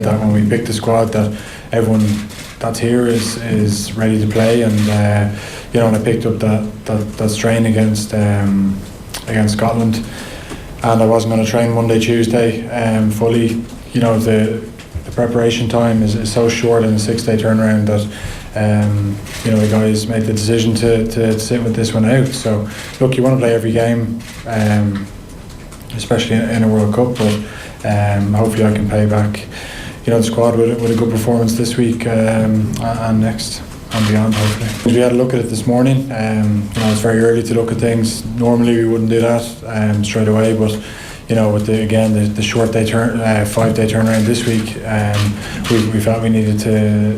That when we pick the squad, that everyone that's here is ready to play, and when I picked up that strain against Scotland, and I wasn't going to train Monday, Tuesday fully. The preparation time is so short in a 6-day turnaround that the guys made the decision to sit with this one out. So look, you want to play every game, especially in a World Cup, but hopefully I can pay back the squad with a good performance this week and next and beyond, hopefully. We had a look at it this morning. It's very early to look at things. Normally we wouldn't do that straight away, but with the short day 5-day turnaround this week, we felt we needed to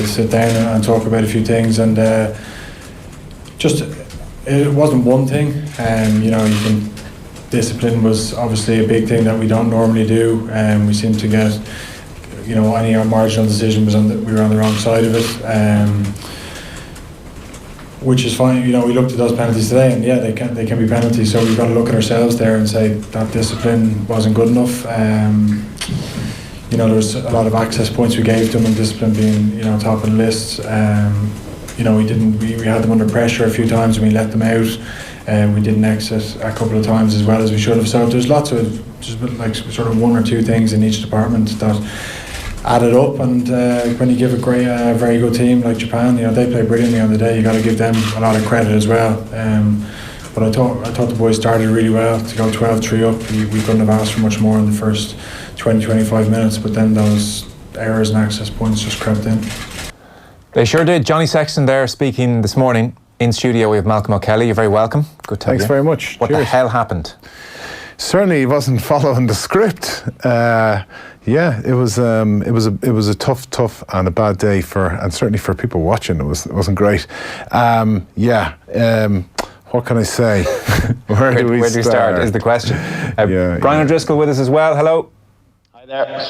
sit down and talk about a few things, and it wasn't one thing. Discipline was obviously a big thing that we don't normally do, and we seem to get any marginal decision we were on the wrong side of it, which is fine. We looked at those penalties today, and they can be penalties, so we've got to look at ourselves there and say that discipline wasn't good enough. There was a lot of access points we gave them, and discipline being top of the list. We had them under pressure a few times and we let them out, and we didn't exit a couple of times as well as we should have. So there's lots of just like sort of one or two things in each department that added up, and when you give a very good team like Japan, they play brilliantly on the day. You got to give them a lot of credit as well. But I thought the boys started really well to go 12-3 up. We couldn't have asked for much more in the first 20-25 minutes, but then those errors and access points just crept in. They sure did. Johnny Sexton there speaking this morning. In studio we have Malcolm O'Kelly. You're very welcome. Good to have you. Thanks very much. What the hell happened? Certainly, he wasn't following the script. It was a tough and a bad day and certainly for people watching. It wasn't great. What can I say? Where do we start is the question. Brian O'Driscoll with us as well. Hello. Hi there.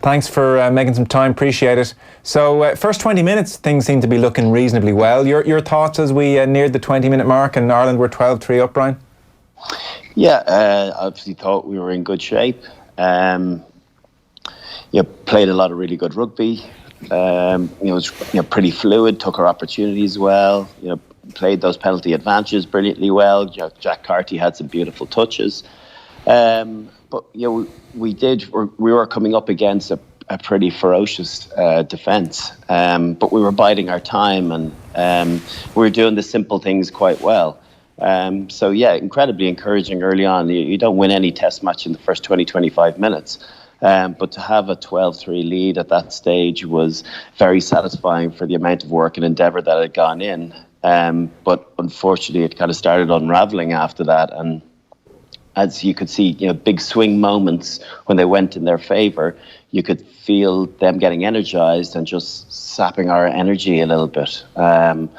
Thanks for making some time. Appreciate it. So first 20 minutes, things seem to be looking reasonably well. Your thoughts as we neared the 20-minute mark and Ireland were 12-3 up, Brian? Yeah, obviously thought we were in good shape. Played a lot of really good rugby. It was pretty fluid. Took our opportunities well. Played those penalty advantages brilliantly well. Jack Carty had some beautiful touches. But we were coming up against a pretty ferocious defence. But we were biding our time, and we were doing the simple things quite well. Incredibly encouraging early on. You don't win any test match in the first 20-25 minutes. But to have a 12-3 lead at that stage was very satisfying for the amount of work and endeavour that had gone in. But unfortunately, it kind of started unravelling after that. And as you could see, big swing moments when they went in their favour, you could feel them getting energised and just sapping our energy a little bit. And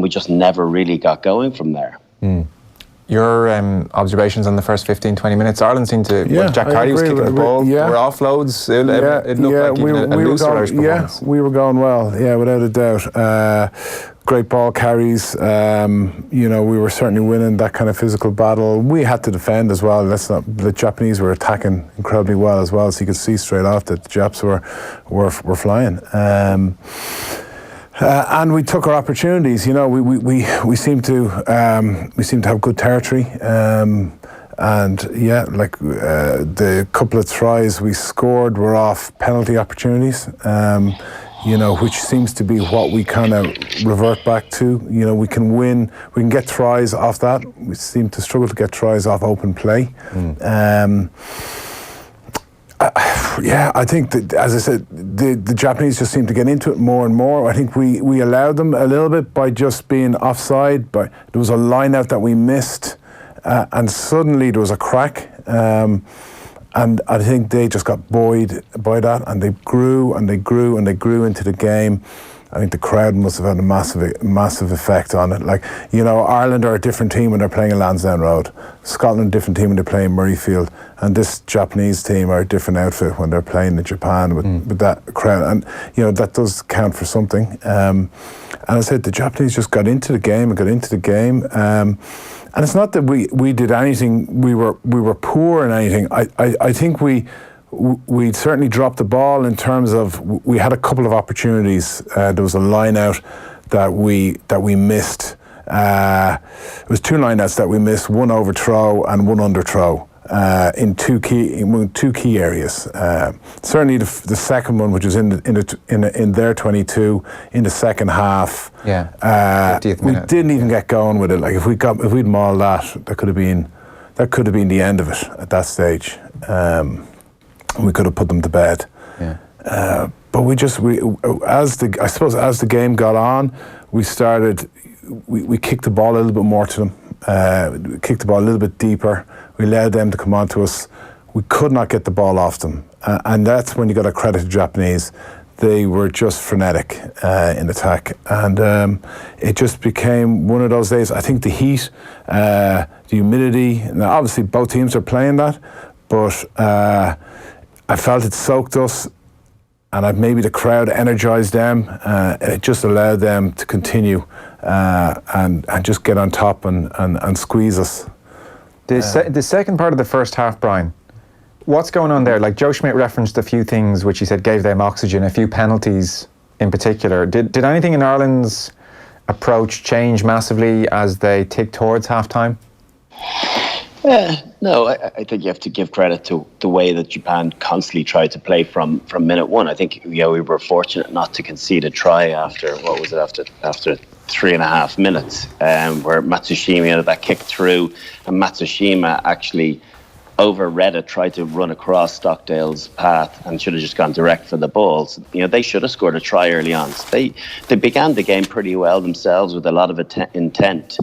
we just never really got going from there. Your observations on the first 15-20 minutes? Ireland seemed to... Jack Carty was kicking the ball. There were offloads. It looked like even a looser Irish performance. We were going well, without a doubt. Great ball carries. We were certainly winning that kind of physical battle. We had to defend as well. The Japanese were attacking incredibly well as well, so you could see straight off that the Japs were flying. And we took our opportunities. We seem to have good territory, the couple of tries we scored were off penalty opportunities. Which seems to be what we kind of revert back to. We can get tries off that. We seem to struggle to get tries off open play. I think that, as I said, the Japanese just seem to get into it more and more. I think we allowed them a little bit by just being offside, but there was a line out that we missed, and suddenly there was a crack. And I think they just got buoyed by that, and they grew and they grew and they grew into the game. I think the crowd must have had a massive effect on it. Ireland are a different team when they're playing in Lansdowne Road. Scotland, a different team when they're playing Murrayfield. And this Japanese team are a different outfit when they're playing in Japan with that crowd. And, that does count for something. And I said, the Japanese just got into the game. And it's not that we did anything, we were poor in anything. I think we we certainly dropped the ball in terms of we had a couple of opportunities. There was a line out that we missed. It was 2 line outs that we missed, one overthrow and one underthrow in two key areas. Certainly the second one, which was in their 22 in the second half. Yeah. 50th We minute. didn't even get going with it. Like if we'd mauled that could have been the end of it at that stage. We could have put them to bed. Yeah. But as the game got on, we kicked the ball a little bit more to them. We kicked the ball a little bit deeper. We allowed them to come on to us. We could not get the ball off them. And that's when you got to credit the Japanese. They were just frenetic in attack. And it just became one of those days. I think the heat, the humidity, now obviously both teams are playing that, but I felt it soaked us, and maybe the crowd energised them. It just allowed them to continue and just get on top and squeeze us. The second part of the first half, Brian, what's going on there? Like Joe Schmidt referenced a few things which he said gave them oxygen, a few penalties in particular. Did anything in Ireland's approach change massively as they ticked towards half-time? No, I think you have to give credit to the way that Japan constantly tried to play from minute one. I think we were fortunate not to concede a try after 3.5 minutes, where Matsushima had that kick through, and Matsushima actually overread it, tried to run across Stockdale's path and should have just gone direct for the ball. So, they should have scored a try early on. So they began the game pretty well themselves with a lot of intent.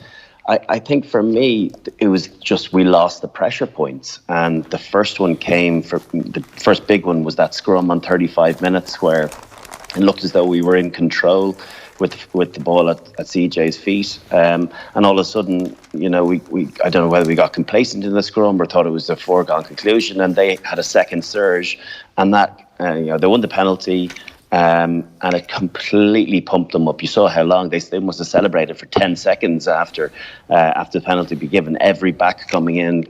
I think for me, it was just we lost the pressure points. And the first one the first big one was that scrum on 35 minutes where it looked as though we were in control with the ball at CJ's feet. And all of a sudden, we I don't know whether we got complacent in the scrum or thought it was a foregone conclusion. And they had a second surge, and that, they won the penalty. And it completely pumped them up. You saw how long they must have celebrated for 10 seconds after the penalty be given. Every back coming in,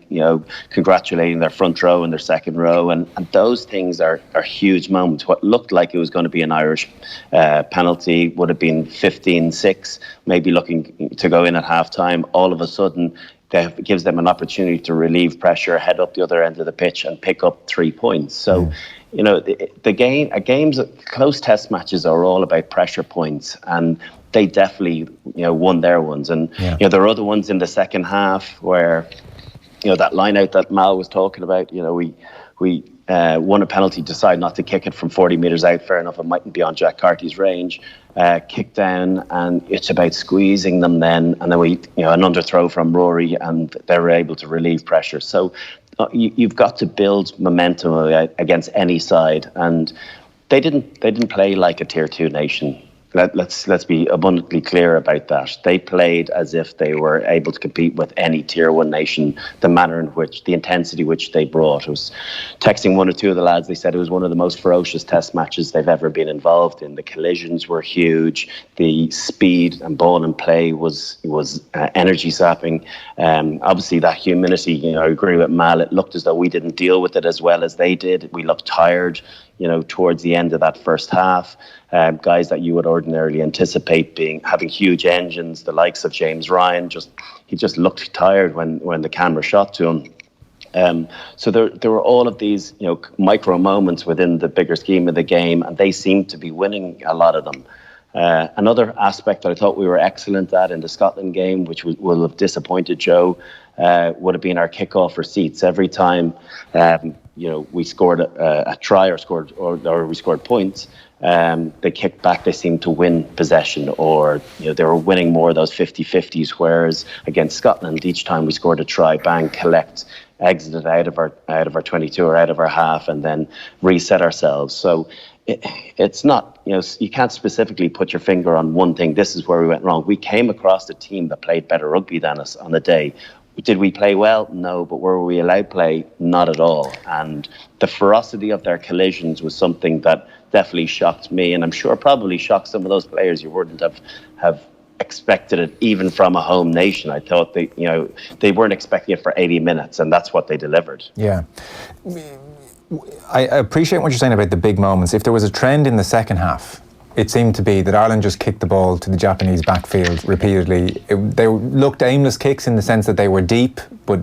congratulating their front row and their second row, and those things are huge moments. What looked like it was going to be an Irish penalty would have been 15-6, maybe looking to go in at half-time. All of a sudden, it gives them an opportunity to relieve pressure, head up the other end of the pitch, and pick up 3 points. So. Games, close test matches are all about pressure points, and they definitely, won their ones. And there are other ones in the second half where, that line out that Mal was talking about. We won a penalty, decided not to kick it from 40 metres out. Fair enough, it mightn't be on Jack Carty's range. Kick down, and it's about squeezing them then. And then we, an underthrow from Rory, and they were able to relieve pressure. So. You've got to build momentum against any side, and they didn't play like a tier 2 nation. Let's be abundantly clear about that. They played as if they were able to compete with any tier 1 nation. The manner in which, the intensity which they brought. I was texting one or two of the lads. They said it was one of the most ferocious test matches they've ever been involved in. The collisions were huge. The speed and ball and play was energy sapping. Obviously, that humility. I agree with Mal. It looked as though we didn't deal with it as well as they did. We looked tired. Towards the end of that first half, guys that you would ordinarily anticipate having huge engines, the likes of James Ryan, he just looked tired when the camera shot to him. So there were all of these, micro moments within the bigger scheme of the game, and they seemed to be winning a lot of them. Another aspect that I thought we were excellent at in the Scotland game, which will have disappointed Joe, would have been our kick-off receipts. Every time we scored a try or we scored points, they kicked back, they seemed to win possession, or they were winning more of those 50-50s, whereas against Scotland, each time we scored a try, bang, collect, exit out of our 22 or out of our half, and then reset ourselves. So it's not, you can't specifically put your finger on one thing. This is where we went wrong. We came across a team that played better rugby than us on the day. Did we play well? No, but were we allowed play? Not at all. And the ferocity of their collisions was something that definitely shocked me, and I'm sure probably shocked some of those players. You wouldn't have expected it even from a home nation. I thought they weren't expecting it for 80 minutes, and that's what they delivered. Yeah. I appreciate what you're saying about the big moments. If there was a trend in the second half, it seemed to be that Ireland just kicked the ball to the Japanese backfield repeatedly. They looked aimless kicks in the sense that they were deep, but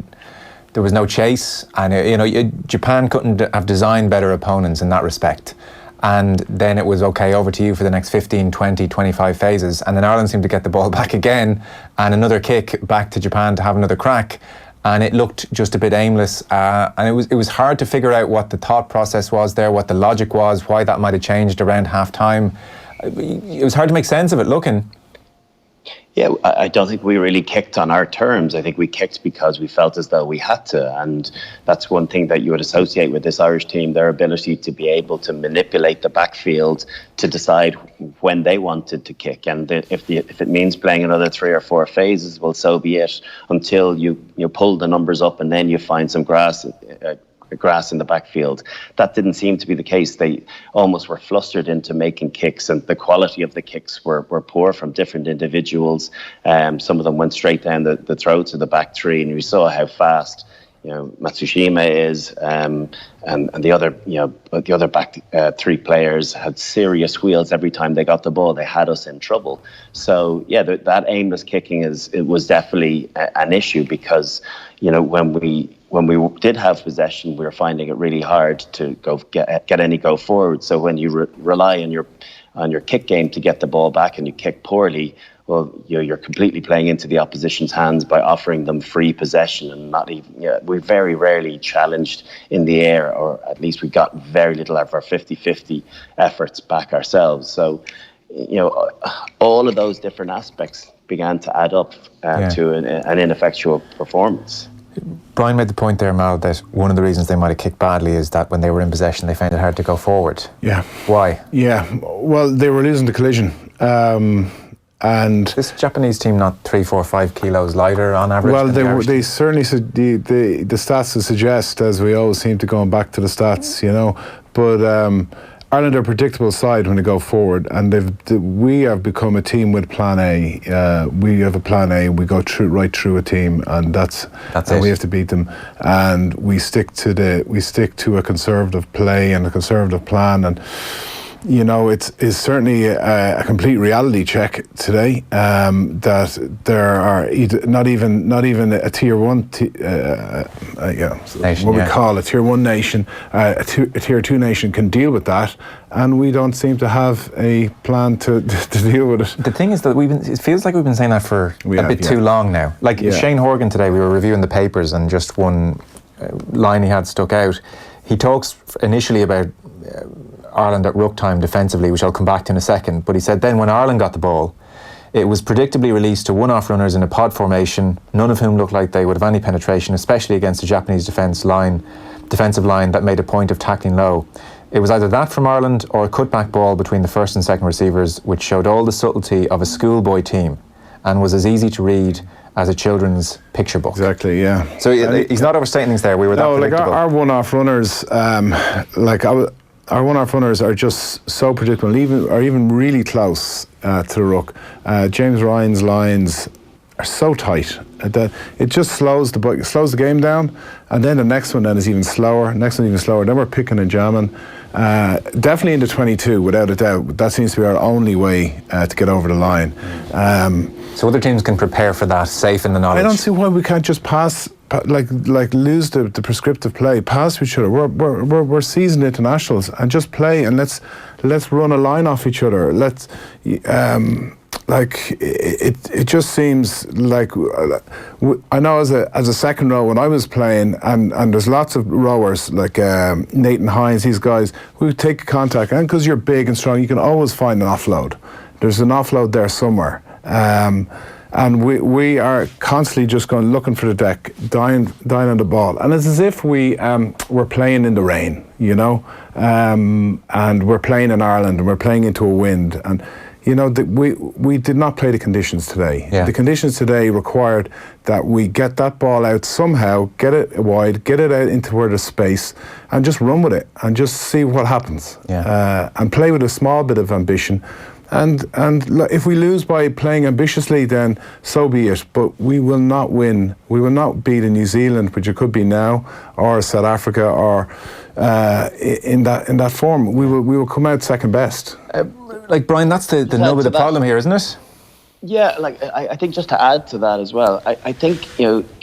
there was no chase. And Japan couldn't have designed better opponents in that respect. And then it was okay, over to you for the next 15, 20, 25 phases. And then Ireland seemed to get the ball back again, and another kick back to Japan to have another crack. And it looked just a bit aimless, and it was hard to figure out what the thought process was there, what the logic was, why that might have changed around half time. It was hard to make sense of it looking. Yeah, I don't think we really kicked on our terms. I think we kicked because we felt as though we had to. And that's one thing that you would associate with this Irish team, their ability to be able to manipulate the backfield to decide when they wanted to kick. And if it means playing another 3 or 4 phases, well, so be it, until you pull the numbers up and then you find some grass in the backfield. That didn't seem to be the case. They almost were flustered into making kicks, and the quality of the kicks were poor from different individuals. Some of them went straight down the throats of the back three, and we saw how fast Matsushima is, and the other back 3 players had serious wheels every time they got the ball. They had us in trouble. So yeah, that aimless kicking was definitely an issue, because when we did have possession, we were finding it really hard to get any go forward. So when you rely on your kick game to get the ball back and you kick poorly, well, you're completely playing into the opposition's hands by offering them free possession, and not even. We very rarely challenged in the air, or at least we got very little of our 50-50 efforts back ourselves. So, all of those different aspects began to add up to an ineffectual performance. Brian made the point there, Mal, that one of the reasons they might have kicked badly is that when they were in possession, they found it hard to go forward. Yeah. Why? Yeah. Well, they were losing the collision. And this Japanese team not 3, 4, 5 kilos lighter on average? Well, they certainly the stats suggest, as we always seem to going back to the stats, But Ireland are a predictable side when they go forward, and we have become a team with plan A. We have a plan A. We go right through a team, and that's and we have to beat them. And we stick to a conservative play and a conservative plan. And it's certainly a complete reality check today, that there are not even a tier 1 nation, what we call a tier 1 nation, a tier 2 nation can deal with that, and we don't seem to have a plan to deal with it. The thing is that it feels like we've been saying that for a bit too long now. Shane Horgan today, we were reviewing the papers, and just one line he had stuck out. He talks initially about Ireland at ruck time defensively, which I'll come back to in a second, but he said then when Ireland got the ball, it was predictably released to one-off runners in a pod formation, none of whom looked like they would have any penetration, especially against the Japanese defensive line that made a point of tackling low. It was either that from Ireland or a cutback ball between the first and second receivers, which showed all the subtlety of a schoolboy team and was as easy to read as a children's picture book. Exactly, yeah. So he's not overstating things there. We were that predictable. Our one-off runners, our one-off runners are just so predictable, even really close to the ruck. James Ryan's lines are so tight that it just slows the game down, and then the next one then is even slower. Then we're picking and jamming. Definitely into 22, without a doubt. That seems to be our only way to get over the line. So other teams can prepare for that, safe in the knowledge. I don't see why we can't just pass. Lose the prescriptive play, pass each other. We're seasoned internationals, and just play, and let's run a line off each other. It just seems like I know as a second row when I was playing, and there's lots of rowers like Nathan Hines, these guys who take contact, and because you're big and strong, you can always find an offload. There's an offload there somewhere. And we are constantly just looking for the deck, dying on the ball, and it's as if we're playing in the rain, and we're playing in Ireland, and we're playing into a wind, and we did not play the conditions today. Yeah. The conditions today required that we get that ball out somehow, get it wide, get it out into where there's space, and just run with it, and just see what happens, and play with a small bit of ambition. And if we lose by playing ambitiously, then so be it. But we will not win. We will not beat a New Zealand, which it could be now, or South Africa, or in that form, we will come out second best. Like, Brian, that's the nub of the problem here, isn't it? Yeah, like I think just to add to that as well, I think,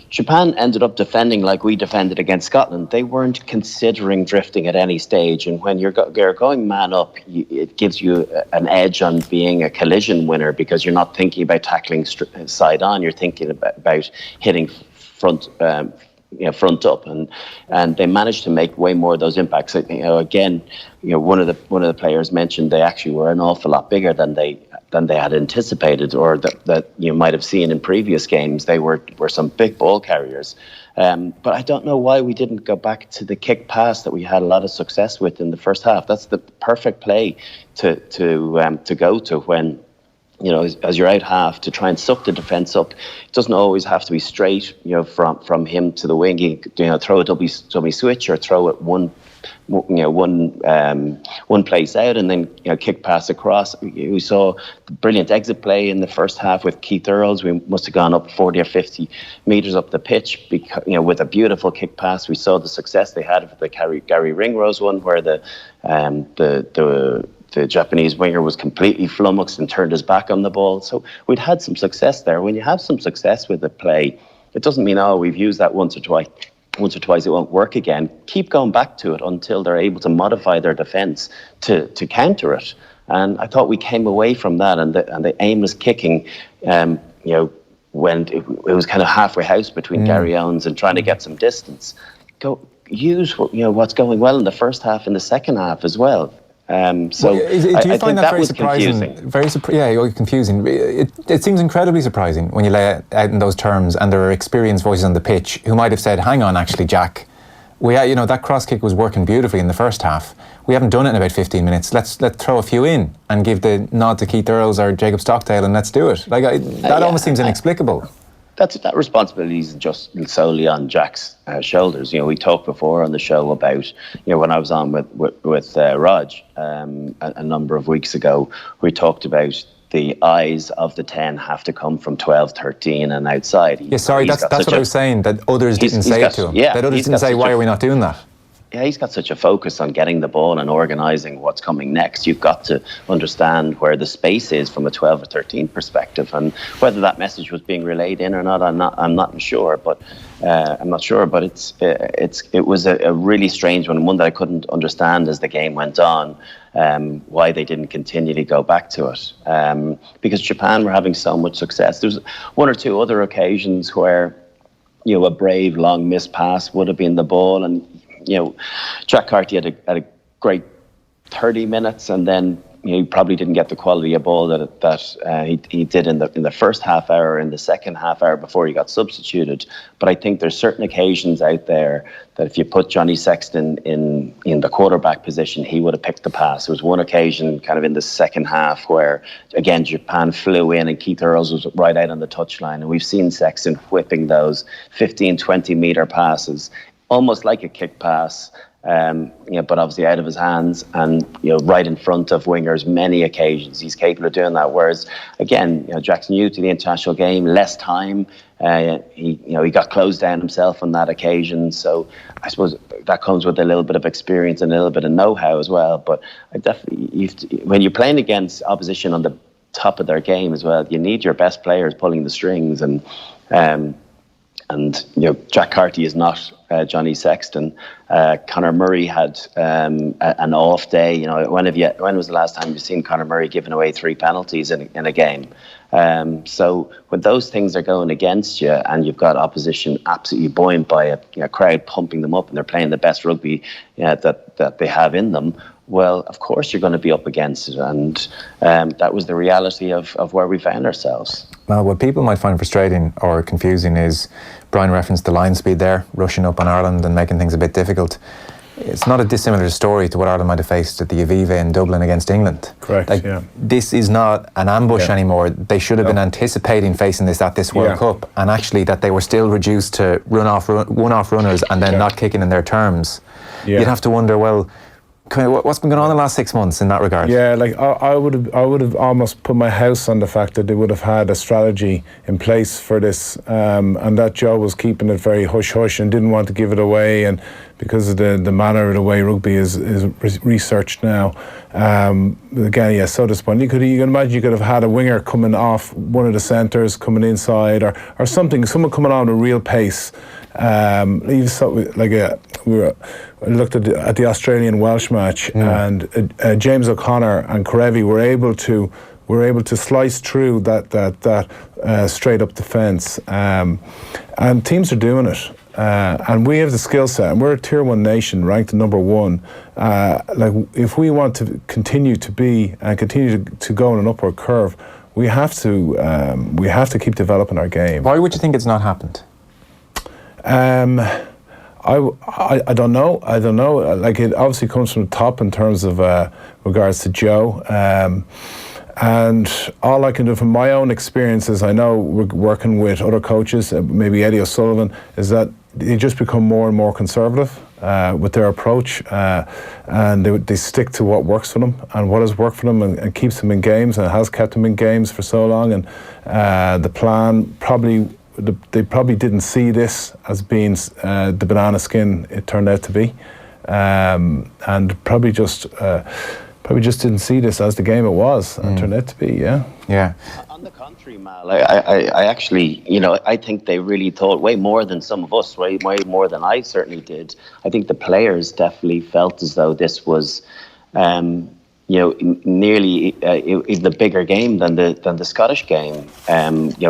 Japan ended up defending like we defended against Scotland. They weren't considering drifting at any stage, and when you're going man up, it gives you an edge on being a collision winner, because you're not thinking about tackling side on. You're thinking about hitting front up, and they managed to make way more of those impacts. Again, one of the players mentioned they actually were an awful lot bigger than they had anticipated, or that you might have seen in previous games. They were some big ball carriers, but I don't know why we didn't go back to the kick pass that we had a lot of success with in the first half. That's the perfect play to go to when, as you're out half, to try and suck the defence up. It doesn't always have to be straight, from him to the wing. You throw a dummy switch, or throw it one place out, and then kick pass across. We saw the brilliant exit play in the first half with Keith Earls. We must have gone up 40 or 50 metres up the pitch, because, with a beautiful kick pass. We saw the success they had with the Gary Ringrose one, where the Japanese winger was completely flummoxed and turned his back on the ball. So we'd had some success there. When you have some success with the play, it doesn't mean, we've used that once or twice it won't work again. Keep going back to it until they're able to modify their defence to counter it. And I thought we came away from that, and the aimless kicking, when it was kind of halfway house between Gary Owens and trying to get some distance. Use what's going well in the first half and the second half as well. Do you find that very surprising? Confusing. It seems incredibly surprising when you lay it out in those terms, and there are experienced voices on the pitch who might have said, "Hang on, actually, Jack, that cross kick was working beautifully in the first half. We haven't done it in about 15 minutes. Let's throw a few in and give the nod to Keith Earls or Jacob Stockdale, and let's do it." That almost seems inexplicable. That responsibility is just solely on Jack's shoulders. We talked before on the show about, when I was on with Raj a number of weeks ago, we talked about the eyes of the 10 have to come from 12, 13 and outside. That's what I was saying, that others didn't say it to him. That others didn't say, why are we not doing that? Yeah, he's got such a focus on getting the ball and organising what's coming next. You've got to understand where the space is from a 12 or 13 perspective, and whether that message was being relayed in or not, I'm not sure. But it was a really strange one that I couldn't understand as the game went on. Why they didn't continually go back to it, because Japan were having so much success. There's one or two other occasions where a brave long missed pass would have been the ball, and Jack Carty had a great 30 minutes, and then he probably didn't get the quality of ball that he did in the first half hour, in the second half hour before he got substituted. But I think there's certain occasions out there that if you put Johnny Sexton in the quarterback position, he would have picked the pass. There was one occasion kind of in the second half where, again, Japan flew in and Keith Earls was right out on the touchline, and we've seen Sexton whipping those 15, 20 metre passes, almost like a kick pass, but obviously out of his hands, and right in front of wingers many occasions. He's capable of doing that. Whereas again, Jack's new to the international game, less time. He got closed down himself on that occasion. So I suppose that comes with a little bit of experience and a little bit of know-how as well. But I definitely, when you're playing against opposition on the top of their game as well, you need your best players pulling the strings, and Jack Carty is not Johnny Sexton. Conor Murray had an off day. When was the last time you've seen Conor Murray giving away 3 penalties in a game? So when those things are going against you, and you've got opposition absolutely buoyant by a crowd pumping them up, and they're playing the best rugby that they have in them, well, of course you're going to be up against it, and that was the reality of where we found ourselves. Well, what people might find frustrating or confusing is Brian referenced the line speed there, rushing up on Ireland and making things a bit difficult. It's not a dissimilar story to what Ireland might have faced at the Aviva in Dublin against England. Correct, This is not an ambush anymore. They should have been anticipating facing this at this World Cup, and actually that they were still reduced to one-off runners and then not kicking in their terms. You'd have to wonder, well, What's been going on in the last 6 months in that regard? Yeah, like I would have almost put my house on the fact that they would have had a strategy in place for this, and that Joe was keeping it very hush hush and didn't want to give it away, and because of the manner of the way rugby is researched now. Again, yeah, so disappointing. You can imagine you could have had a winger coming off one of the centres, coming inside, or something, someone coming on at a real pace. Even so, I looked at the Australian Welsh match, and James O'Connor and Karevi were able to slice through that straight up defence, and teams are doing it. And we have the skill set, and we're a tier 1 nation, ranked number 1. Like, if we want to continue to be and continue to go on an upward curve, we have to keep developing our game. Why would you think it's not happened? I don't know. Like, it obviously comes from the top in terms of regards to Joe. And all I can do from my own experiences, I know we're working with other coaches, maybe Eddie O'Sullivan, is that they just become more and more conservative with their approach, and they stick to what works for them and what has worked for them and keeps them in games and has kept them in games for so long. And the plan they probably didn't see this as being the banana skin it turned out to be, and probably just didn't see this as the game it was and turned out to be. Yeah. On the contrary, Mal, I actually, I think they really thought way more than some of us, way more than I certainly did. I think the players definitely felt as though this was, nearly is the bigger game than the Scottish game.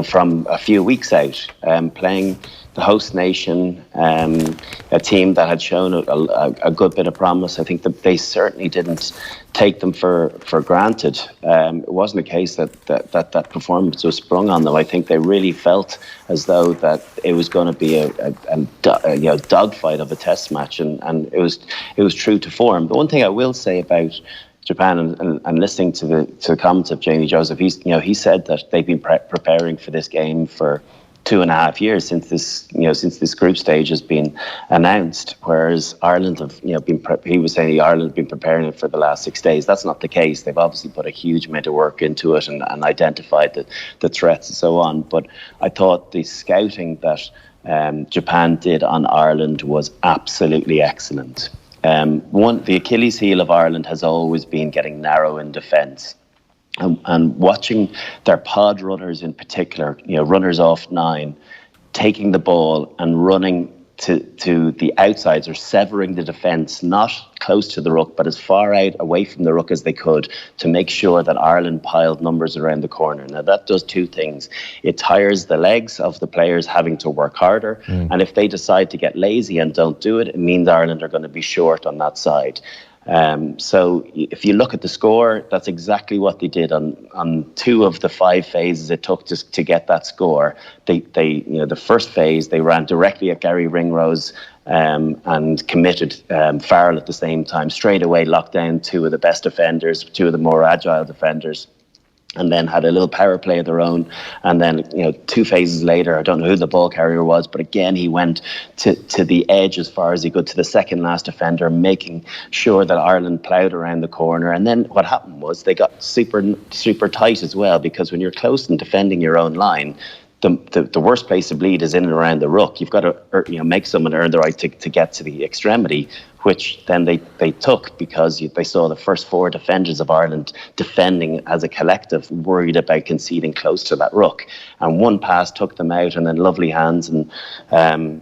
From a few weeks out, playing the host nation, a team that had shown a good bit of promise. I think that they certainly didn't take them for granted. It wasn't a case that performance was sprung on them. I think they really felt as though that it was going to be a dogfight of a test match, and it was true to form. The one thing I will say about Japan, and listening to the comments of Jamie Joseph, he said that they've been preparing for this game for 2.5 years since this group stage has been announced, whereas Ireland have he was saying Ireland have been preparing it for the last 6 days. That's not the case. They've obviously put a huge amount of work into it and identified the threats and so on. But I thought the scouting that Japan did on Ireland was absolutely excellent. The Achilles heel of Ireland has always been getting narrow in defence. And watching their pod runners in particular, runners off 9, taking the ball and running to the outsides or severing the defence, not close to the ruck, but as far out away from the ruck as they could, to make sure that Ireland piled numbers around the corner. Now that does two things. It tires the legs of the players having to work harder. And if they decide to get lazy and don't do it, it means Ireland are going to be short on that side. So if you look at the score, that's exactly what they did on 2 of the 5 phases it took to get that score. They the first phase they ran directly at Gary Ringrose and committed Farrell at the same time. Straight away locked down 2 of the best defenders, 2 of the more agile defenders, and then had a little power play of their own. And then, 2 phases later, I don't know who the ball carrier was, but again, he went to the edge as far as he could, to the second last defender, making sure that Ireland ploughed around the corner. And then what happened was they got super, super tight as well, because when you're close and defending your own line, the worst place to bleed is in and around the ruck. You've got to make someone earn the right to get to the extremity, which then they took, because they saw the first 4 defenders of Ireland defending as a collective, worried about conceding close to that ruck. And one pass took them out, and then lovely hands, and who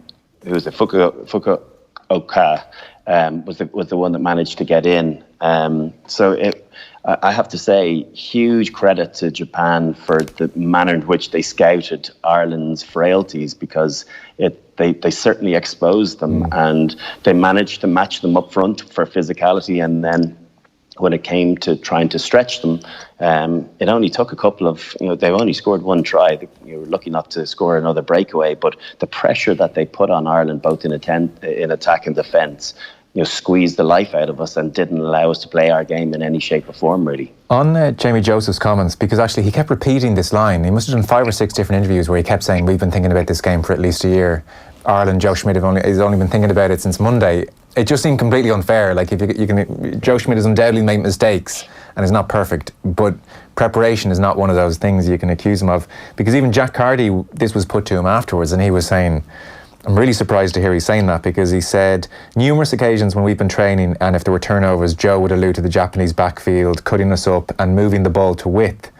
was it? Fukuoka was the one that managed to get in. I have to say, huge credit to Japan for the manner in which they scouted Ireland's frailties, because they certainly exposed them, and they managed to match them up front for physicality. And then when it came to trying to stretch them, it only took a couple of, they only scored 1 try. You were lucky not to score another breakaway, but the pressure that they put on Ireland, both in attack and defence, squeezed the life out of us and didn't allow us to play our game in any shape or form, really. On Jamie Joseph's comments, because actually he kept repeating this line. He must have done 5 or 6 different interviews where he kept saying, we've been thinking about this game for at least a year. Ireland, Joe Schmidt has only been thinking about it since Monday. it just seemed completely unfair. Like, if you can, Joe Schmidt has undoubtedly made mistakes and is not perfect, but preparation is not one of those things you can accuse him of. Because even Jack Carty, this was put to him afterwards, and he was saying, I'm really surprised to hear he's saying that, because he said numerous occasions when we've been training, and if there were turnovers, Joe would allude to the Japanese backfield cutting us up and moving the ball to width.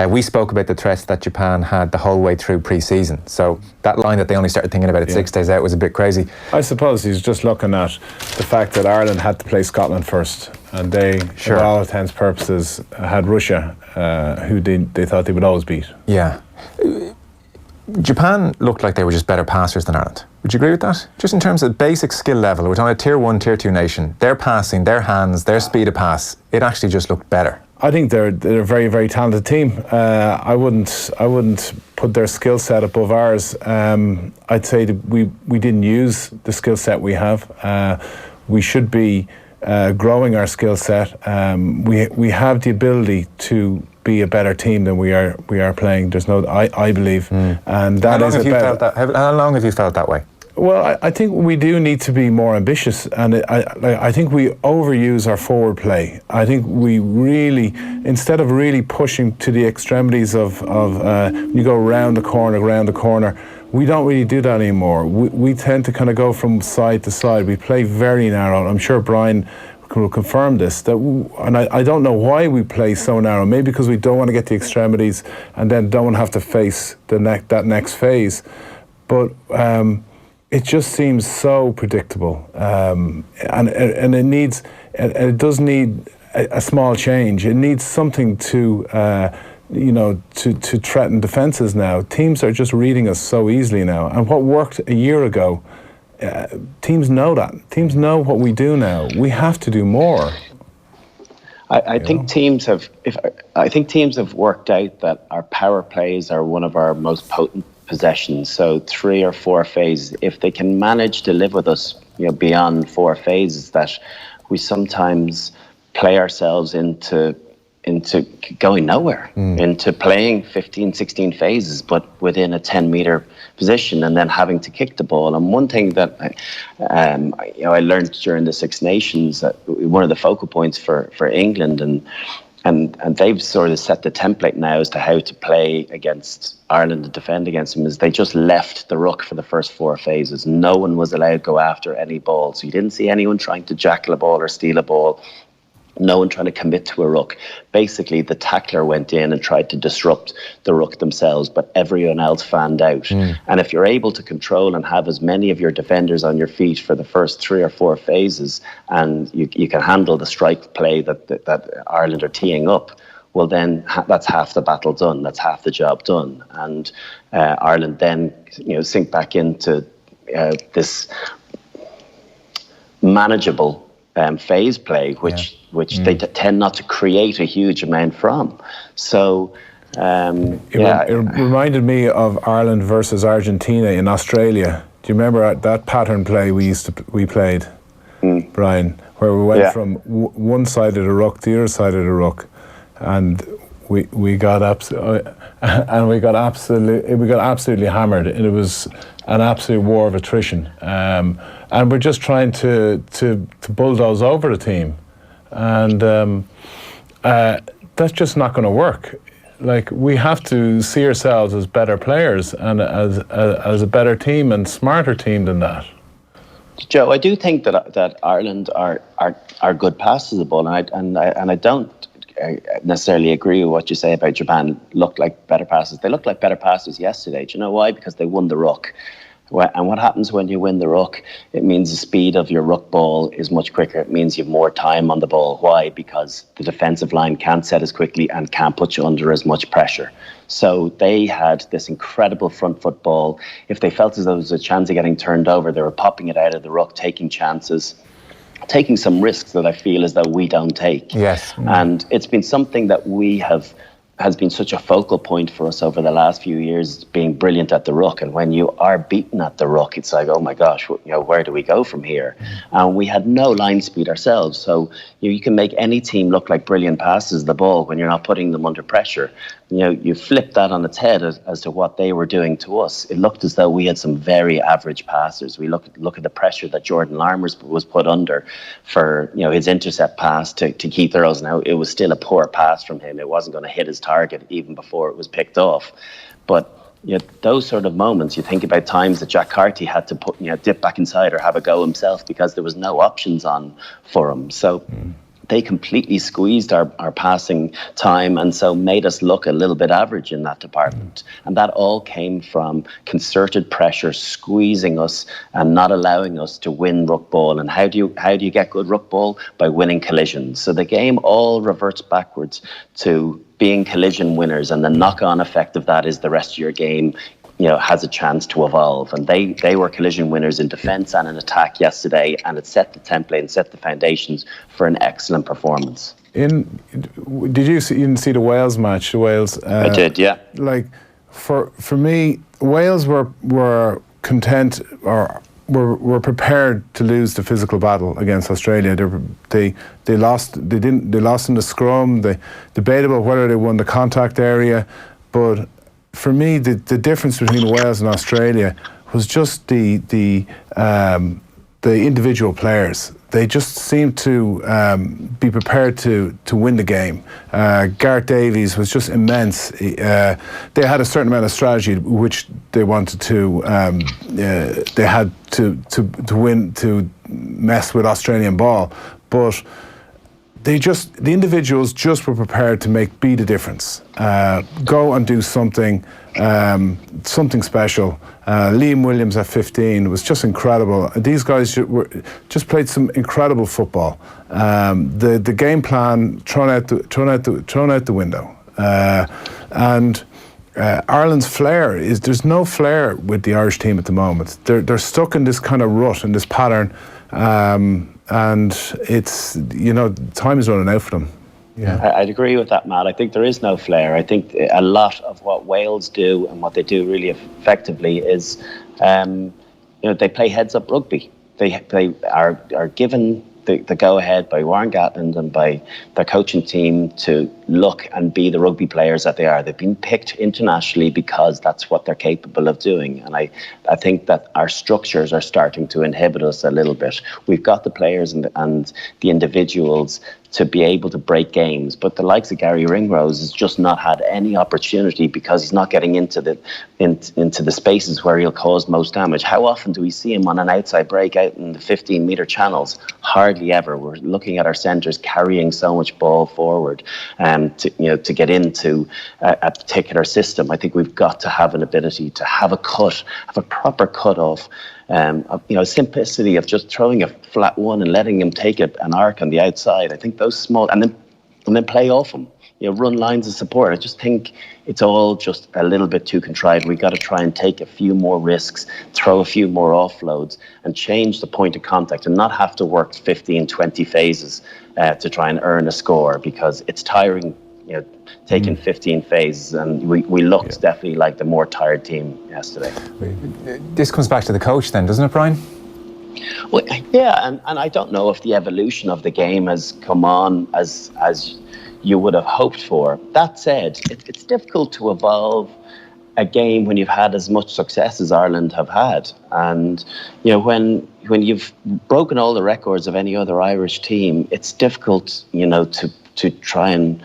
We spoke about the threats that Japan had the whole way through pre-season. So that line that they only started thinking about it 6 days out was a bit crazy. I suppose he's just looking at the fact that Ireland had to play Scotland first, and they, for all intents and purposes, had Russia, who they thought they would always beat. Yeah. Japan looked like they were just better passers than Ireland. Would you agree with that? Just in terms of basic skill level, we're talking a tier 1, tier 2 nation. Their passing, their hands, their speed of pass, it actually just looked better. I think they're a very, very talented team. I wouldn't put their skill set above ours. I'd say that we didn't use the skill set we have. We should be growing our skill set. We have the ability to be a better team than we are playing. There's no, I believe, and that is about. How long have you felt that way? Well, I think we do need to be more ambitious, and I think we overuse our forward play. I think we really, instead of really pushing to the extremities of you go round the corner, we don't really do that anymore. We tend to kind of go from side to side. We play very narrow. I'm sure Brian will confirm this. And I don't know why we play so narrow. Maybe because we don't want to get the extremities and then don't have to face that next phase. But it just seems so predictable, and it does need a small change. It needs something to threaten defences now. Teams are just reading us so easily now, and what worked a year ago, teams know that. Teams know what we do now. We have to do more. I think teams have worked out that our power plays are one of our most potent possessions. So 3 or 4 phases, if they can manage to live with us, beyond 4 phases, that we sometimes play ourselves into going nowhere, into playing 15, 16 phases, but within a 10-metre position, and then having to kick the ball. And one thing that I learned during the Six Nations, that one of the focal points for England, and they've sort of set the template now as to how to play against Ireland and defend against them, is they just left the ruck for the first 4 phases. No one was allowed to go after any ball. So you didn't see anyone trying to jackal a ball or steal a ball. No one trying to commit to a ruck. Basically, the tackler went in and tried to disrupt the ruck themselves, but everyone else fanned out. And if you're able to control and have as many of your defenders on your feet for the first 3 or 4 phases, and you can handle the strike play that Ireland are teeing up, well then that's half the battle done. That's half the job done. And Ireland then sink back into this manageable phase play, which they tend not to create a huge amount from. So it reminded me of Ireland versus Argentina in Australia. Do you remember that pattern play we played, Brian, where we went from one side of the ruck to the other side of the ruck, and we got absolutely hammered, and it was an absolute war of attrition. And we're just trying to bulldoze over the team, and that's just not going to work. Like, we have to see ourselves as better players and as a better team and smarter team than that. Joe, I do think that Ireland are good passers of the ball, and I don't necessarily agree with what you say about Japan look like better passes. They looked like better passes yesterday. Do you know why? Because they won the ruck. And what happens when you win the ruck? It means the speed of your ruck ball is much quicker. It means you have more time on the ball. Why? Because the defensive line can't set as quickly and can't put you under as much pressure. So they had this incredible front foot ball. If they felt as though there was a chance of getting turned over, they were popping it out of the ruck, taking chances, taking some risks that I feel as though we don't take. Yes. And it's been something that we have has been such a focal point for us over the last few years, being brilliant at the ruck. And when you are beaten at the ruck, it's like, oh my gosh, where do we go from here? And we had no line speed ourselves. So you can make any team look like brilliant passes the ball when you're not putting them under pressure. You flip that on its head as to what they were doing to us. It looked as though we had some very average passers. We look at the pressure that Jordan Larmers was put under for his intercept pass to Keith Earls. Now, it was still a poor pass from him. It wasn't going to hit his target even before it was picked off. But those sort of moments, you think about times that Jack Carty had to dip back inside or have a go himself because there was no options on for him. So they completely squeezed our passing time and so made us look a little bit average in that department. And that all came from concerted pressure, squeezing us and not allowing us to win ruck ball. And how do you get good ruck ball? By winning collisions. So the game all reverts backwards to being collision winners, and the knock-on effect of that is the rest of your game has a chance to evolve. And they were collision winners in defence and in attack yesterday, and it set the template and set the foundations for an excellent performance. Did you see the Wales match? Wales. I did, yeah. Like for me, Wales were content or were prepared to lose the physical battle against Australia. They lost. They lost in the scrum. They debatable whether they won the contact area, but for me, the difference between Wales and Australia was just the individual players. They just seemed to be prepared to win the game. Gareth Davies was just immense. They had a certain amount of strategy which they wanted to. They had to win, to mess with Australian ball, but the individuals just were prepared to be the difference. Go and do something special. Liam Williams at 15 was just incredible. These guys just played some incredible football. The game plan thrown out the window. And Ireland's flair there's no flair with the Irish team at the moment. They're stuck in this kind of rut, in this pattern. And it's, time is running out for them. Yeah, I'd agree with that, Matt. I think there is no flair. I think a lot of what Wales do and what they do really effectively is, they play heads-up rugby. They are given the go-ahead by Warren Gatland and by their coaching team to look and be the rugby players that they are. They've been picked internationally because that's what they're capable of doing. And I think that our structures are starting to inhibit us a little bit. We've got the players and the individuals to be able to break games, but the likes of Gary Ringrose has just not had any opportunity because he's not getting into the spaces where he'll cause most damage. How often do we see him on an outside break out in the 15-metre channels? Hardly ever. We're looking at our centres carrying so much ball forward to get into a particular system. I think we've got to have an ability to have a proper cut off. Simplicity of just throwing a flat one and letting him take an arc on the outside. I think those small, and then play off him. Run lines of support. I just think it's all just a little bit too contrived. We've got to try and take a few more risks, throw a few more offloads, and change the point of contact, and not have to work 15, 20 phases to try and earn a score, because it's tiring. Taking 15 phases, and we looked definitely like the more tired team yesterday. This comes back to the coach then, doesn't it, Brian? Well, yeah, and I don't know if the evolution of the game has come on as you would have hoped for. That said, it's difficult to evolve a game when you've had as much success as Ireland have had. And when you've broken all the records of any other Irish team, it's difficult to try and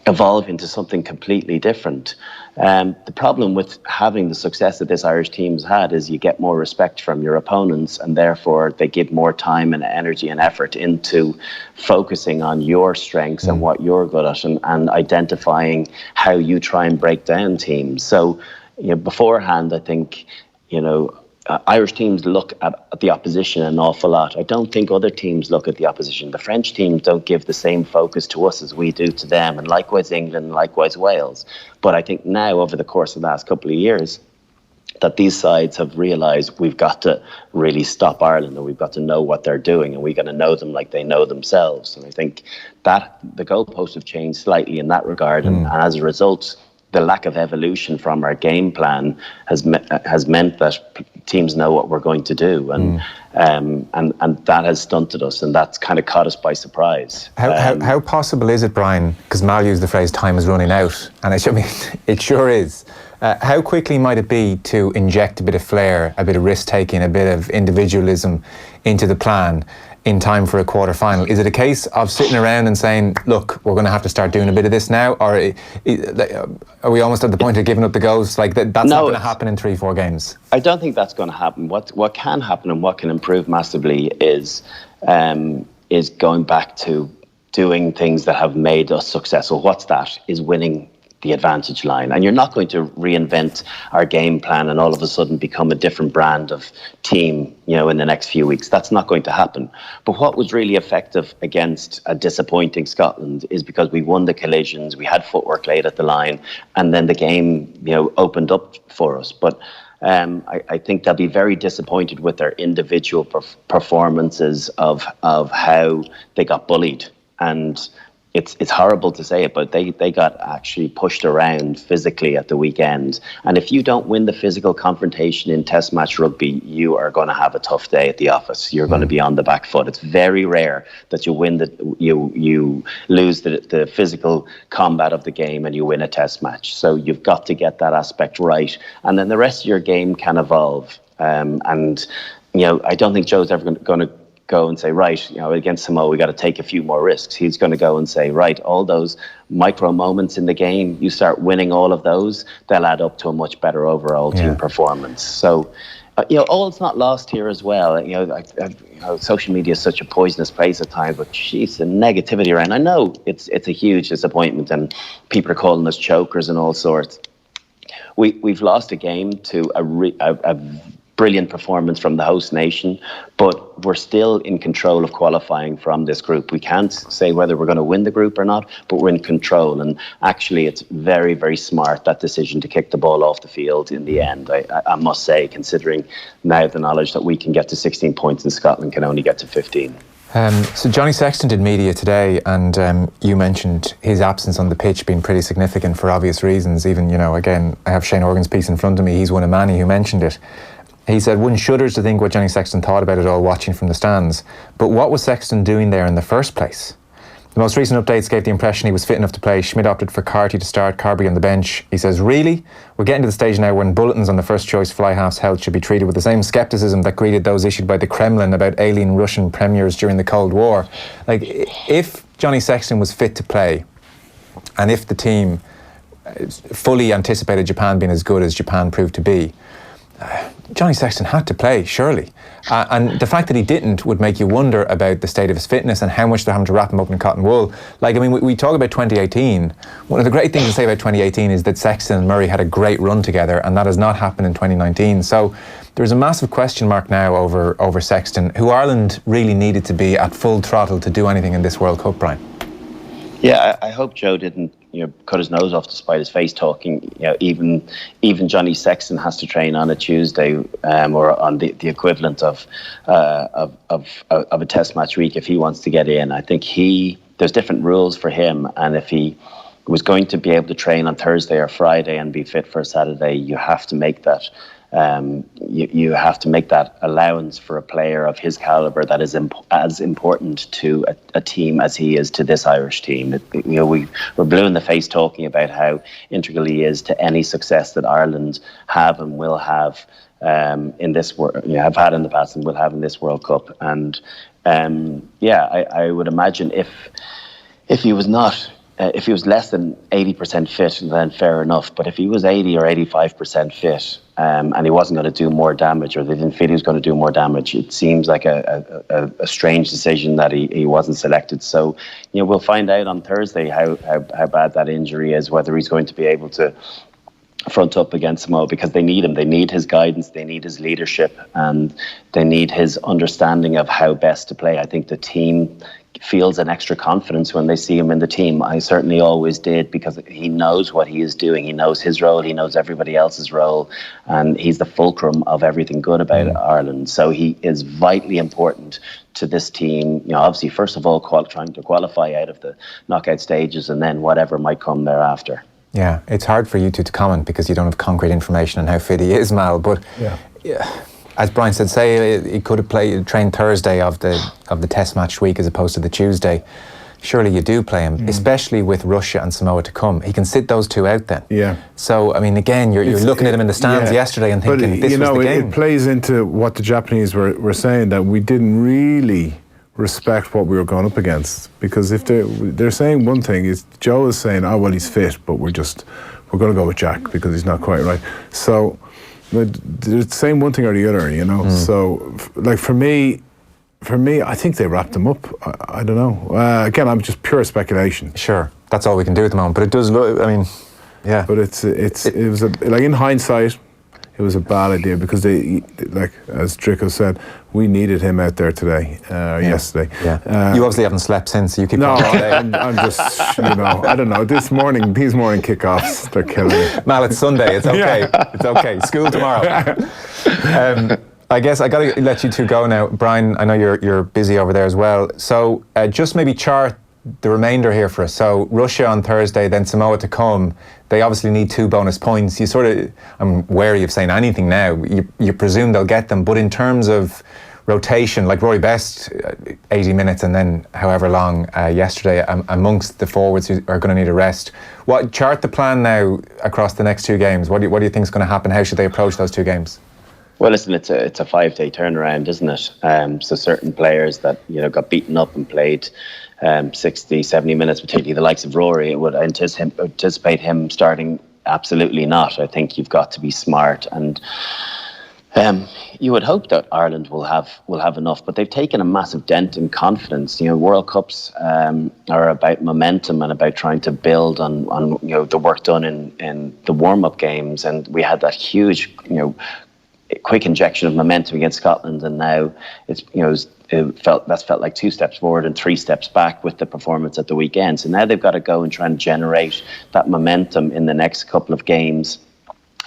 evolve into something completely different. The problem with having the success that this Irish team's had is you get more respect from your opponents, and therefore they give more time and energy and effort into focusing on your strengths and what you're good at, and identifying how you try and break down teams. So beforehand, I think Irish teams look at the opposition an awful lot. I don't think other teams look at the opposition. The French teams don't give the same focus to us as we do to them, and likewise England, likewise Wales. But I think now, over the course of the last couple of years, that these sides have realised we've got to really stop Ireland, and we've got to know what they're doing, and we've got to know them like they know themselves. And I think that the goalposts have changed slightly in that regard, and as a result, the lack of evolution from our game plan has meant that teams know what we're going to do, and that has stunted us, and that's kind of caught us by surprise. How possible is it, Brian? Because Mal used the phrase "time is running out," and it sure is. How quickly might it be to inject a bit of flair, a bit of risk-taking, a bit of individualism into the plan in time for a quarter-final? Is it a case of sitting around and saying, look, we're going to have to start doing a bit of this now? Or are we almost at the point of giving up the ghost? Like, that's not going to happen in 3-4 games? I don't think that's going to happen. What can happen and what can improve massively is going back to doing things that have made us successful. What's that? Is winning the advantage line. And you're not going to reinvent our game plan and all of a sudden become a different brand of team, in the next few weeks. That's not going to happen. But what was really effective against a disappointing Scotland is because we won the collisions, we had footwork laid at the line, and then the game, opened up for us. But I think they'll be very disappointed with their individual performances of how they got bullied. And it's horrible to say it, but they got actually pushed around physically at the weekend. And if you don't win the physical confrontation in Test match rugby, you are going to have a tough day at the office. You're going to be on the back foot. It's very rare that you lose the physical combat of the game and you win a Test match. So you've got to get that aspect right, and then the rest of your game can evolve. I don't think Joe's ever going to go and say, right, against Samoa, we got to take a few more risks. He's going to go and say, right, all those micro moments in the game, you start winning all of those, they'll add up to a much better overall team performance. So, all's not lost here as well. Social media is such a poisonous place at times, but geez, the negativity around. I know it's a huge disappointment, and people are calling us chokers and all sorts. We've lost a game to a brilliant performance from the host nation, but we're still in control of qualifying from this group. We can't say whether we're going to win the group or not, but we're in control. And actually, it's very, very smart, that decision to kick the ball off the field in the end, I must say, considering now the knowledge that we can get to 16 points and Scotland can only get to 15. So Johnny Sexton did media today, and you mentioned his absence on the pitch being pretty significant for obvious reasons. Even, again, I have Shane Organ's piece in front of me. He's one of many who mentioned it. He said, one shudders to think what Johnny Sexton thought about it all watching from the stands. But what was Sexton doing there in the first place? The most recent updates gave the impression he was fit enough to play. Schmidt opted for Carty to start, Carby on the bench. He says, really? We're getting to the stage now when bulletins on the first choice fly half's health should be treated with the same scepticism that greeted those issued by the Kremlin about alien Russian premiers during the Cold War. Like, if Johnny Sexton was fit to play, and if the team fully anticipated Japan being as good as Japan proved to be, Johnny Sexton had to play, surely. And the fact that he didn't would make you wonder about the state of his fitness and how much they're having to wrap him up in cotton wool. We talk about 2018. One of the great things to say about 2018 is that Sexton and Murray had a great run together, and that has not happened in 2019. So there's a massive question mark now over Sexton, who Ireland really needed to be at full throttle to do anything in this World Cup, Brian. Yeah, I hope Joe didn't, cut his nose off despite his face talking. Even Johnny Sexton has to train on a Tuesday, or on the equivalent of a Test match week if he wants to get in. I think there's different rules for him, and if he was going to be able to train on Thursday or Friday and be fit for a Saturday, you have to make that. You have to make that allowance for a player of his caliber that is as important to a team as he is to this Irish team. We're blue in the face talking about how integral he is to any success that Ireland have and will have in this world. Have had in the past and will have in this World Cup. And I would imagine if he was not. If he was less than 80% fit, then fair enough. But if he was 80 or 85% fit, and he wasn't going to do more damage, or they didn't feel he was going to do more damage, it seems like a strange decision that he wasn't selected. So, we'll find out on Thursday how bad that injury is, whether he's going to be able to front up against Samoa, because they need him. They need his guidance, they need his leadership, and they need his understanding of how best to play. I think the team feels an extra confidence when they see him in the team. I certainly always did, because he knows what he is doing. He knows his role, he knows everybody else's role, and he's the fulcrum of everything good about Ireland. So he is vitally important to this team. You know, obviously, first of all, trying to qualify out of the knockout stages, and then whatever might come thereafter. Yeah, it's hard for you two to comment because you don't have concrete information on how fit he is, Mal. But yeah, as Brian said, say he could have trained Thursday of the Test match week as opposed to the Tuesday. Surely you do play him, especially with Russia and Samoa to come. He can sit those two out then. Yeah. So I mean, again, you're looking at him in the stands yesterday and thinking, this was the game. It plays into what the Japanese were saying, that we didn't really respect what we were going up against, because if they're saying one thing, is Joe is saying, oh well, he's fit, but we're going to go with Jack because he's not quite right. So they're saying one thing or the other, you know. So like for me, I think they wrapped him up. I don't know. Again, I'm just pure speculation. Sure, that's all we can do at the moment. But it does look. I mean, yeah. But it was like in hindsight, it was a bad idea, because they, like as Drico said, we needed him out there today, yesterday. Yeah. You obviously haven't slept since. So you keep. No, I'm just, you know, I don't know. These morning kickoffs, they're killing me. Mal, it's Sunday. It's okay. It's okay. School tomorrow. I guess I got to let you two go now. Brian, I know you're busy over there as well. So just maybe chart the remainder here for us. So Russia on Thursday, then Samoa to come. They obviously need 2 bonus points. You sort of, I'm wary of saying anything now. You presume they'll get them, but in terms of rotation, like Rory Best, 80 minutes and then however long yesterday, amongst the forwards who are going to need a rest. Chart the plan now across the next 2 games. What do you think is going to happen? How should they approach those 2 games? Well, listen, it's a 5-day turnaround, isn't it? So certain players that got beaten up and played 60, 70 minutes, particularly the likes of Rory, would anticipate him starting? Absolutely not. I think you've got to be smart, and you would hope that Ireland will have enough, but they've taken a massive dent in confidence. World Cups are about momentum and about trying to build on the work done in the warm-up games, and we had that huge quick injection of momentum against Scotland, and now that's felt like 2 steps forward and 3 steps back with the performance at the weekend. So now they've got to go and try and generate that momentum in the next couple of games,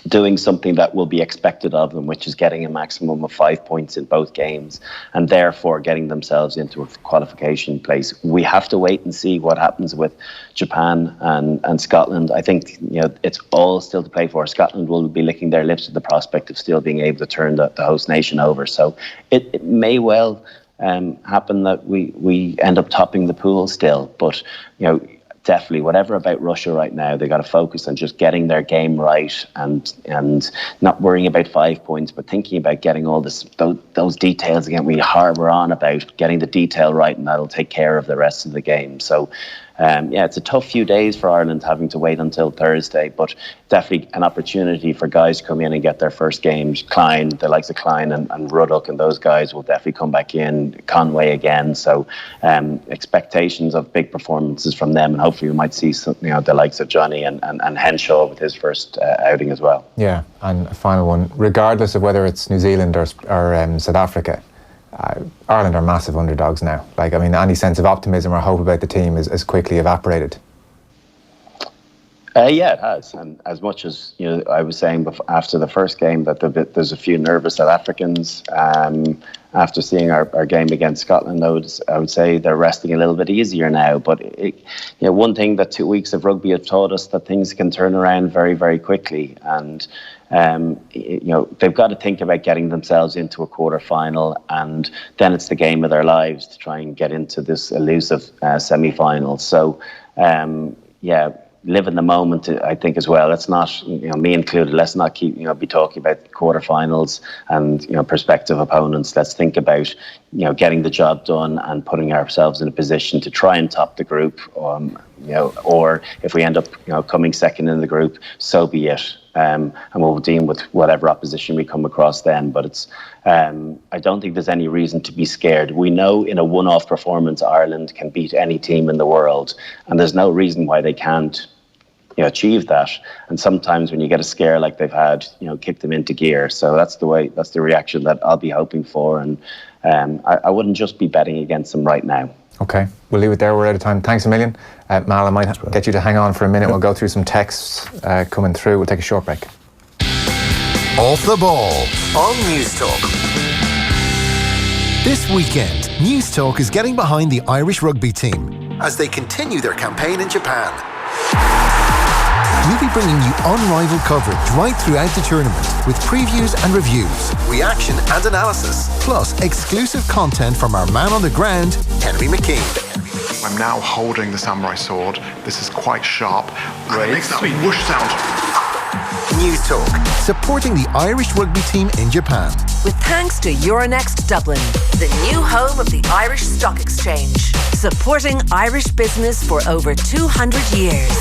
doing something that will be expected of them, which is getting a maximum of 5 points in both games, and therefore getting themselves into a qualification place. We have to wait and see what happens with Japan and Scotland. I think it's all still to play for. Scotland will be licking their lips at the prospect of still being able to turn the host nation over. So it may well happen that we end up topping the pool still, but definitely, whatever about Russia right now, they got to focus on just getting their game right and not worrying about 5 points, but thinking about getting all those details again. We harbour on about getting the detail right, and that'll take care of the rest of the game. So, it's a tough few days for Ireland, having to wait until Thursday, but definitely an opportunity for guys to come in and get their first games. The likes of Klein and Ruddock and those guys will definitely come back in. Conway again. So expectations of big performances from them, and hopefully we might see some, the likes of Johnny and Henshaw with his first outing as well. Yeah, and a final one. Regardless of whether it's New Zealand or South Africa, Ireland are massive underdogs now. Any sense of optimism or hope about the team is quickly evaporated. Yeah, it has. And as much as I was saying after the first game that there's a few nervous South Africans. After seeing our game against Scotland, I would say they're resting a little bit easier now. But one thing that 2 weeks of rugby have taught us, that things can turn around very, very quickly. And they've got to think about getting themselves into a quarter-final, and then it's the game of their lives to try and get into this elusive semi-final. So, live in the moment, I think, as well. Let's not, me included, let's not keep, be talking about quarterfinals and, prospective opponents. Let's think about, getting the job done and putting ourselves in a position to try and top the group. Or if we end up, coming second in the group, so be it. And we'll deal with whatever opposition we come across then. But it's, I don't think there's any reason to be scared. We know in a one-off performance, Ireland can beat any team in the world, and there's no reason why they can't achieve that. And sometimes when you get a scare like they've had, kick them into gear. So that's the reaction that I'll be hoping for. And I wouldn't just be betting against them right now. Okay, we'll leave it there. We're out of time. Thanks a million. Mal, I might get you to hang on for a minute. We'll go through some texts coming through. We'll take a short break. Off the Ball on News Talk. This weekend, News Talk is getting behind the Irish rugby team as they continue their campaign in Japan. We'll be bringing you unrivaled coverage right throughout the tournament with previews and reviews, reaction and analysis, plus exclusive content from our man on the ground, Henry McKean. I'm now holding the samurai sword. This is quite sharp. And it makes that whoosh sound. News Talk, supporting the Irish rugby team in Japan. With thanks to Euronext Dublin, the new home of the Irish Stock Exchange, supporting Irish business for over 200 years.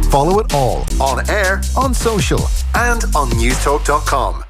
Follow it all on air, on social, and on newstalk.com.